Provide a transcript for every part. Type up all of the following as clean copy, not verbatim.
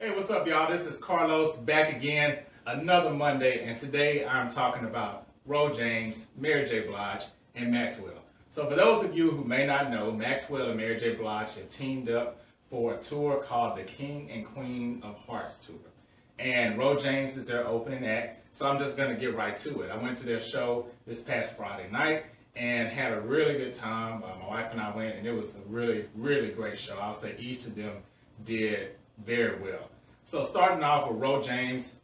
Hey, what's up, y'all? This is Carlos back again, another Monday, and today I'm talking about Ro James, Mary J. Blige, and Maxwell. So for those of you who may not know, Maxwell and Mary J. Blige have teamed up for a tour called the King and Queen of Hearts Tour. And Ro James is their opening act, so I'm just going to get right to it. I went to their show this past Friday night and had a really good time. My wife and I went, and it was a really, really great show. I'll say each of them did very well. So starting off with Ro James,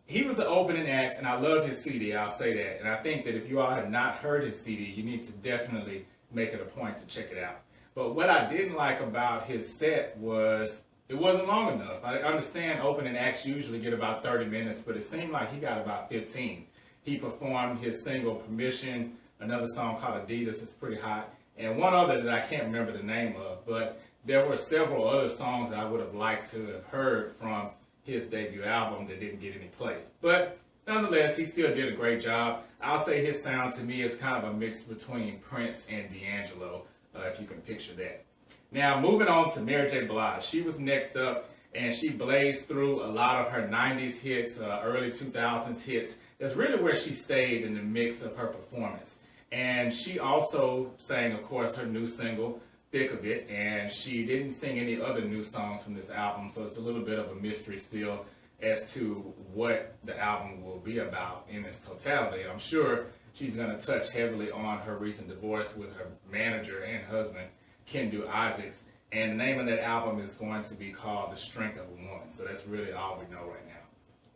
he was the opening act, and I love his CD, I'll say that. And I think that if you all have not heard his CD, you need to definitely make it a point to check it out. But what I didn't like about his set was it wasn't long enough. I understand opening acts usually get about 30 minutes, but it seemed like he got about 15. He performed his single Permission, another song called Adidas, it's pretty hot, and one other that I can't remember the name of, but there were several other songs that I would have liked to have heard from his debut album that didn't get any play. But nonetheless, he still did a great job. I'll say his sound to me is kind of a mix between Prince and D'Angelo, if you can picture that. Now, moving on to Mary J. Blige. She was next up, and she blazed through a lot of her 90s hits, early 2000s hits. That's really where she stayed in the mix of her performance. And she also sang, of course, her new single, Thick of It, and she didn't sing any other new songs from this album, so it's a little bit of a mystery still as to what the album will be about in its totality. I'm sure she's going to touch heavily on her recent divorce with her manager and husband, Kendu Isaacs, and the name of that album is going to be called The Strength of a Woman, so that's really all we know right now.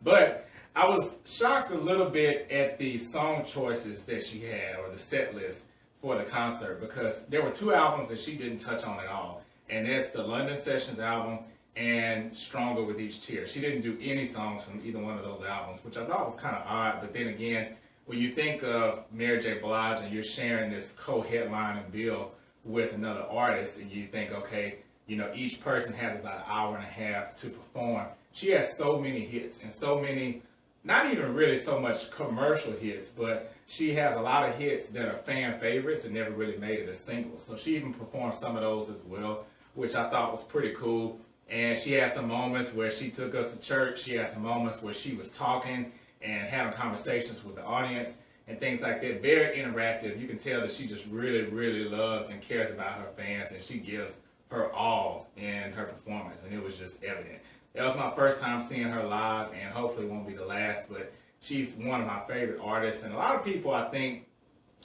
But I was shocked a little bit at the song choices that she had, or the set list for the concert, because there were two albums that she didn't touch on at all, and that's the London Sessions album and Stronger with Each Tear. She didn't do any songs from either one of those albums, which I thought was kind of odd. But then again, when you think of Mary J. Blige and you're sharing this co-headlining bill with another artist, and you think, okay, you know, each person has about an hour and a half to perform. She has so many hits and so many, not even really so much commercial hits, but she has a lot of hits that are fan favorites and never really made it a single. So she even performed some of those as well, which I thought was pretty cool. And she had some moments where she took us to church. She had some moments where she was talking and having conversations with the audience and things like that. Very interactive. You can tell that she just really, really loves and cares about her fans, and she gives her all in her performance, and it was just evident. That was my first time seeing her live, and hopefully it won't be the last, but she's one of my favorite artists. And a lot of people, I think,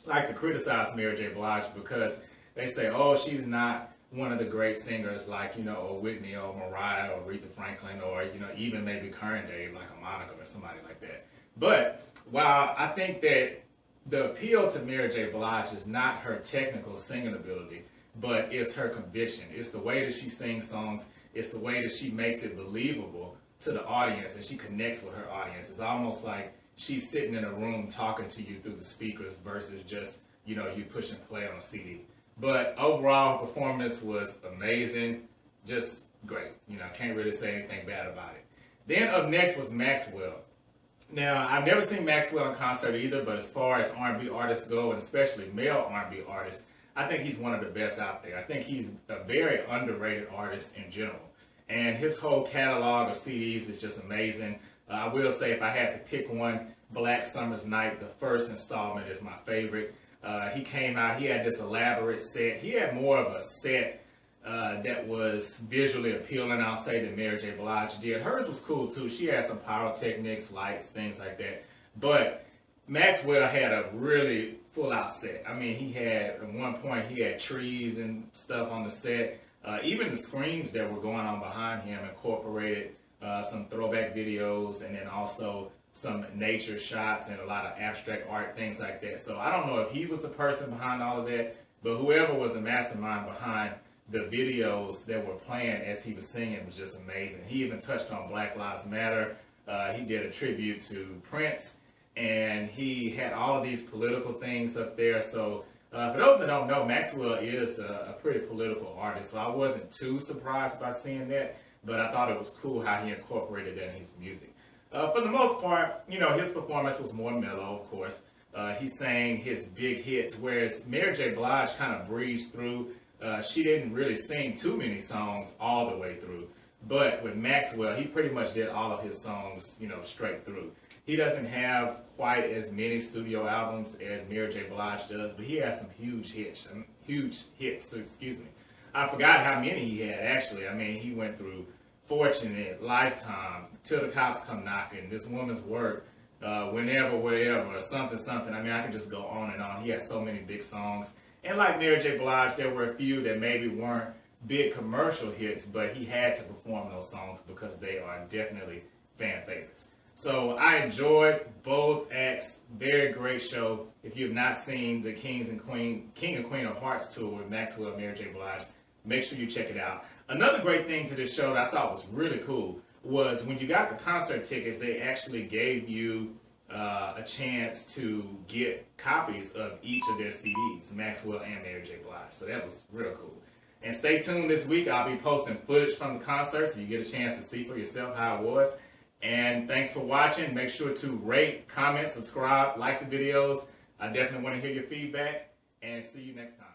like to criticize Mary J. Blige because they say, oh, she's not one of the great singers like, you know, or Whitney or Mariah or Aretha Franklin, or, you know, even maybe current day like a Monica or somebody like that. But while I think that the appeal to Mary J. Blige is not her technical singing ability, but it's her conviction. It's the way that she sings songs. It's the way that she makes it believable to the audience, and she connects with her audience. It's almost like she's sitting in a room talking to you through the speakers versus just, you know, you pushing play on a CD. But overall, performance was amazing, just great. You know, can't really say anything bad about it. Then up next was Maxwell. Now, I've never seen Maxwell in concert either, but as far as R&B artists go, and especially male R&B artists, I think he's one of the best out there. I think he's a very underrated artist in general. And his whole catalog of CDs is just amazing. I will say, if I had to pick one, Black Summer's Night, the first installment, is my favorite. He came out, he had this elaborate set. He had more of a set that was visually appealing, I'll say, than Mary J. Blige did. Hers was cool too. She had some pyrotechnics, lights, things like that. But Maxwell had a really full-out set. I mean, he had, at one point, he had trees and stuff on the set. Even the screens that were going on behind him incorporated some throwback videos, and then also some nature shots and a lot of abstract art, things like that. So I don't know if he was the person behind all of that, but whoever was the mastermind behind the videos that were playing as he was singing was just amazing. He even touched on Black Lives Matter. He did a tribute to Prince, and he had all of these political things up there. So for those that don't know, Maxwell is a pretty political artist, so I wasn't too surprised by seeing that, but I thought it was cool how he incorporated that in his music. For the most part, you know, his performance was more mellow, of course. He sang his big hits, whereas Mary J. Blige kind of breezed through. She didn't really sing too many songs all the way through, But with Maxwell, he pretty much did all of his songs, you know, straight through. He doesn't have quite as many studio albums as Mary J. Blige does, but he has some huge hits. So excuse me. I forgot how many he had, actually. I mean, he went through Fortunate, Lifetime, Till the Cops Come Knocking, This Woman's Work, Whenever, Wherever, something. I mean, I could just go on and on. He has so many big songs. And like Mary J. Blige, there were a few that maybe weren't big commercial hits, but he had to perform those songs because they are definitely fan favorites. So I enjoyed both acts. Very great show. If you have not seen the King and Queen of Hearts tour with Maxwell and Mary J. Blige, make sure you check it out. Another great thing to this show that I thought was really cool was when you got the concert tickets, they actually gave you a chance to get copies of each of their CDs, Maxwell and Mary J. Blige. So that was real cool. And stay tuned this week. I'll be posting footage from the concert so you get a chance to see for yourself how it was. And thanks for watching. Make sure to rate, comment, subscribe, like the videos. I definitely want to hear your feedback. And see you next time.